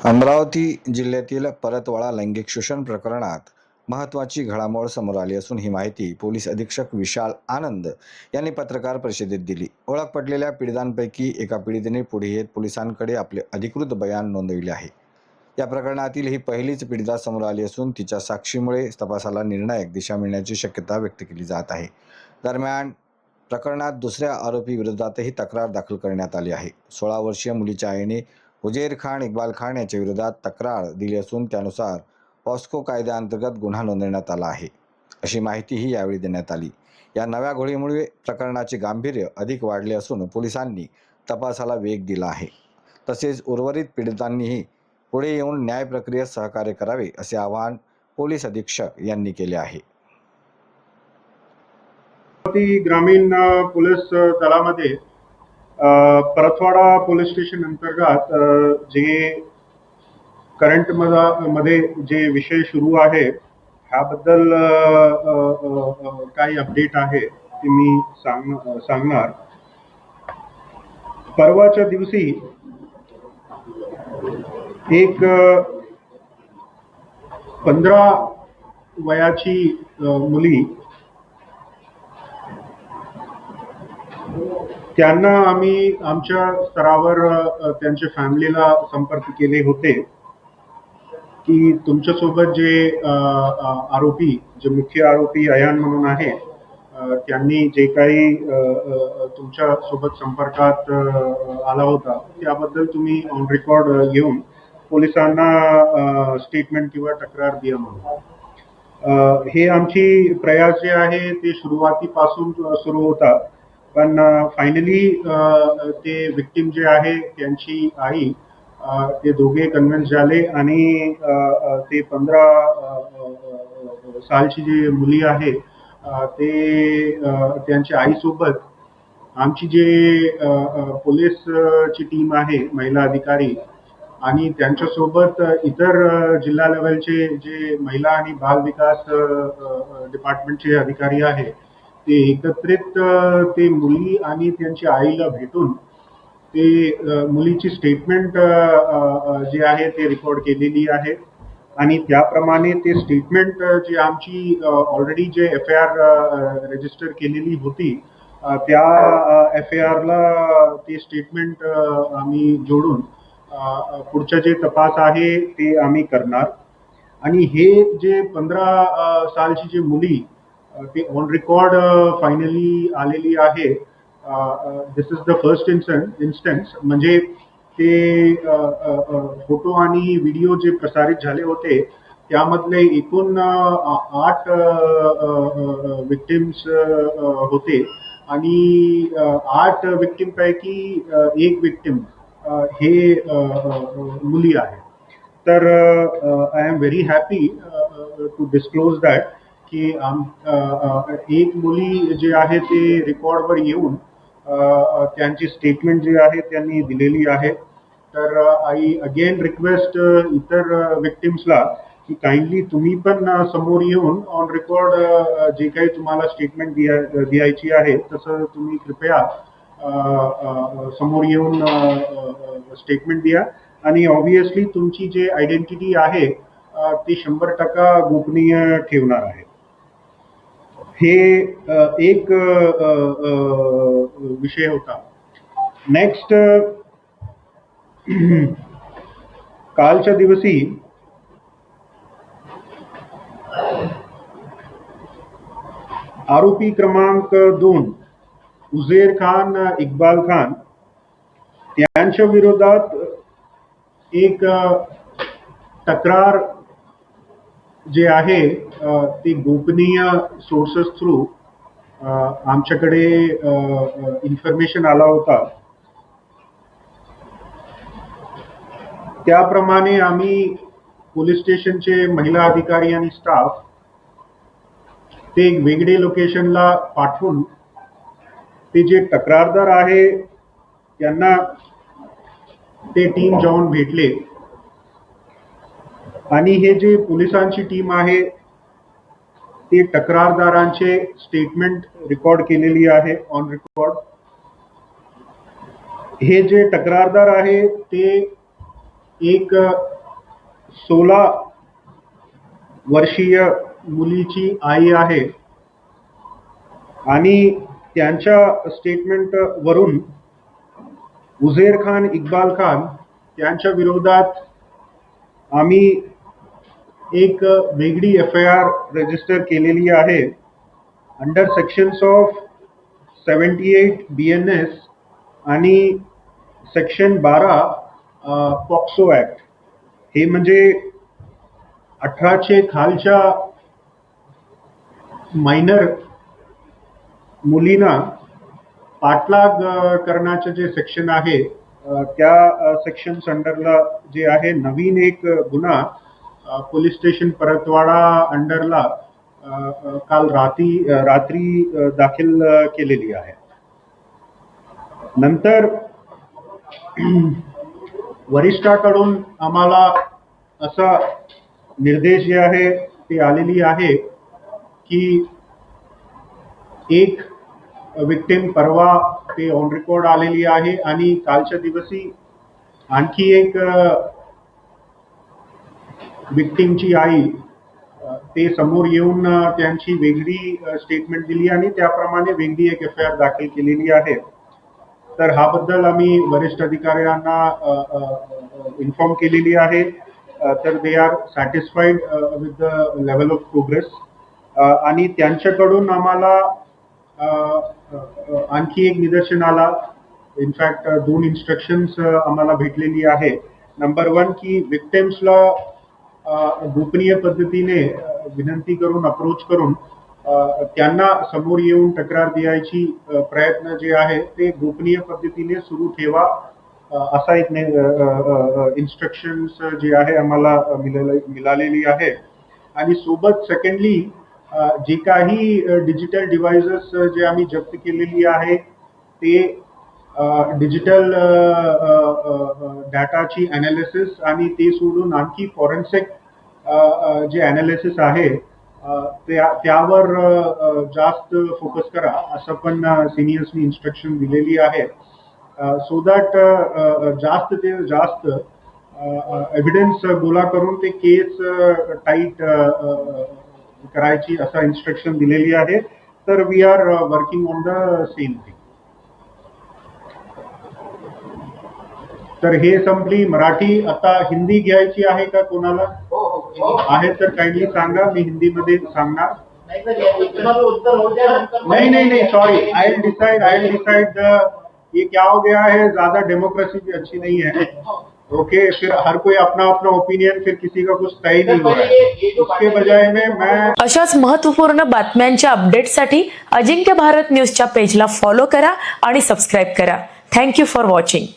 अमरावती जिल्ह्यातील परतवाडा लैंगिक शोषण प्रकरणात महत्त्वाची घडामोड समोर आली असून ही माहिती पोलीस अधीक्षक विशाल आनंद यांनी पत्रकार परिषदेत दिली। ओळख पटलेल्या पीडितांपैकी एका पीडितेने पुढे येत पोलिसांकडे आपले अधिकृत बयान नोंदविले आहे। या प्रकरणातील ही पहिलीच पीडिता समोर आली असून तिच्या साक्षीमुळे तपासाला निर्णायक दिशा मिळण्याची शक्यता व्यक्त केली जात आहे। दरम्यान प्रकरणात दुसऱ्या आरोपी विरोधातही तक्रार दाखल करण्यात आली आहे। 16 वर्षीय मुलीच्या आईने उजेर खान इक्बाल खान याच्या विरोधात तक्रार दिली असून त्यानुसार पॉस्को कायद्याअंतर्गत गुन्हा नोंदवण्यात आला आहे, अशी माहितीही यावेळी देण्यात आली। या नव्या घोळीमुळे प्रकरणाचे गांभीर्य अधिक वाढले असून पोलिसांनी तपासाला वेग दिला आहे। तसेच उर्वरित पीडितांनीही पुढे येऊन न्याय प्रक्रियेत सहकार्य करावे असे आवाहन पोलीस अधीक्षक यांनी केले आहे। ग्रामीण पोलीस दलामध्ये परतवाडा पोलीस स्टेशन अंतर्गत जे करंट मध्ये जे विषय सुरू आहे ह्याबद्दल काही अपडेट आहे ते मी सांगणार। परवाच्या दिवशी एक 15 वयाची मुली त्यांना आम्ही आमच्या स्तरावर त्यांच्या फॅमिलीला संपर्क केले होते की तुमच्यासोबत जे आरोपी जे मुख्य आरोपी अयान म्हणून आहे त्यांनी जे काही तुमच्या सोबत संपर्कात आला होता त्याबद्दल तुम्ही ऑन रेकॉर्ड घेऊन पोलिसांना स्टेटमेंट किंवा तक्रार द्या म्हणून। हे आमची प्रयास जे आहे ते सुरुवातीपासून सुरू होता, पण फायनली ते विक्टिम जे आहे त्यांची आई ते दोघे कन्व्हिन्स झाले आणि ते 15 सालची जी मुली आहे ते त्यांच्या आईसोबत आमची जे पोलीसची टीम आहे महिला अधिकारी आणि त्यांच्यासोबत इतर जिल्हा लेवलचे जे महिला आणि बाल विकास डिपार्टमेंटचे अधिकारी आहे ते एकत्रित ते मुली आणि त्यांच्या आईला भेटून ते मुलीची स्टेटमेंट जे आहे ते रेकॉर्ड केलेली आहे आणि त्याप्रमाणे ते स्टेटमेंट जी आमची ऑलरेडी जे FIR रजिस्टर केलेली होती त्या FIR ला ते स्टेटमेंट आम्ही जोडून पुढचे जे तपास आहे ते आम्ही करणार। आणि हे जे 15 सालची जी मुली ते ऑन रेकॉर्ड फायनली आलेली आहे। दिस इज द फर्स्ट इन्स्टन्स, म्हणजे ते फोटो आणि व्हिडिओ जे प्रसारित झाले होते त्यामधले एकूण 8 विक्टिम्स होते आणि 8 विक्टिम पैकी एक विक्टिम हे मुली आहे। तर I am very happy to disclose that की एक मुली जे आहे ते रेकॉर्डवर येऊन त्यांची स्टेटमेंट जे आहे त्यांनी दिलेली आहे। तर आय अगेन रिक्वेस्ट इतर विक्टिम्सला की काइंडली तुम्ही पण समोर येऊन ऑन रेकॉर्ड जे काही तुम्हाला स्टेटमेंट द्यायची आहे तसं तुम्ही कृपया समोर येऊन स्टेटमेंट द्या आणि ऑब्विसली तुमची जे आयडेंटिटी आहे ती 100% गोपनीय ठेवणार आहे। हे एक विषय होता। नेक्स्ट, कालच्या दिवशी आरोपी क्रमांक 2 उजेर खान इक्बाल खान त्यांच्या विरोधात एक तक्रार जे आहे ती गोपनीय सोर्सेस थ्रू आमच्याकडे इन्फॉर्मेशन आला होता। त्याप्रमाणे आम्ही पोलीस स्टेशनचे महिला अधिकारी आणि स्टाफ ते एक वेगळे लोकेशनला पाठवून ते जे तक्रारदार आहे त्यांना ते टीम जाऊन भेटले आणि हे जे पोलिसांची टीम आहे ते तक्रारदारांचे स्टेटमेंट रेकॉर्ड केलेली आहे ऑन रेकॉर्ड। हे जे तक्रारदार आहे ते एक 16 वर्षीय मुलीची आई आहे आणि त्यांच्या स्टेटमेंट वरून उझेर खान, इक्बाल खान यांच्या विरोधात आम्ही एक वेगळी FIR रजिस्टर केलेली आहे अंडर सेक्शन्स ऑफ 78 BNS आणि सेक्शन 12 पॉक्सो ऍक्ट. हे म्हणजे 18चे खालच्या मायनर मुलींना पाठलाग करण्याचे जे सेक्शन आहे त्या सेक्शन्स अंडरला जे आहे नवीन एक गुन्हा पोलीस स्टेशन परतवाडा अंडरला काल रात्री दाखल केलेली आहे. नंतर वरिष्ठाकडून आम्हाला असा निर्देश जे आहे ते आलेली आहे की एक विक्टिम परवा ते ऑन रेकॉर्ड आलेली आहे आणि कालच्या दिवशी आणखी एक विक्टिमची आई ते समोर येऊन त्यांची वेगळी स्टेटमेंट दिली आणि त्याप्रमाणे वेगळी एक FIR दाखल केलेली आहे. तर ह्याबद्दल आम्ही वरिष्ठ अधिकाऱ्यांना इन्फॉर्म केलेली आहे. तर they are satisfied with the level of progress आणि त्यांच्याकडून आम्हाला आणखी एक निदर्शन आला. इनफॅक्ट 2 इन्स्ट्रक्शन्स आम्हाला भेटलेली आहे. नंबर 1 की विक्टिम्सला गोपनीय पद्धतीने विनंती करून अप्रोच करून त्यांना समोर येऊन तक्रार द्यायची प्रयत्न जे आहे ते गोपनीय पद्धतीने सुरू ठेवा असा एक इन्स्ट्रक्शन्स जे आहे आम्हाला मिळालेली आहे. आणि सोबत सेकंडली जे काही डिजिटल डिव्हाइसेस जे आम्ही जप्त केलेली आहे ते डिजिटल डाटाची अनालिसिस आणि ते सोडून आणखी फॉरेन्सिक जे अनालिसिस आहे त्यावर जास्त फोकस करा असं पण सिनियर्सनी इन्स्ट्रक्शन दिलेली आहे. सो दॅट जास्त ते जास्त एव्हिडन्स गोळा करून ते केस टाईट करायची असं इन्स्ट्रक्शन दिलेली आहे. तर we are working on the same thing. तर हे संपली मराठी. आता हिंदी घ्यायची आहे का कोणाला आहे तर काइंडली सांगा, मी हिंदीमध्ये सांगणार. नहीं सॉरी, आई विल डिसाइड ये क्या हो गया है, ज्यादा डेमोक्रेसी भी अच्छी नहीं है. ओके फिर हर कोई अपना अपना ओपिनियन, फिर किसी का कुछ तय नहीं हो रहा है. उसके बजाय में मैं अशाच महत्त्वपूर्ण बातम्यांच्या अपडेटसाठी अजिंक्य भारत न्यूजच्या पेजला फॉलो करा आणि सबस्क्राईब करा. Thank you for watching.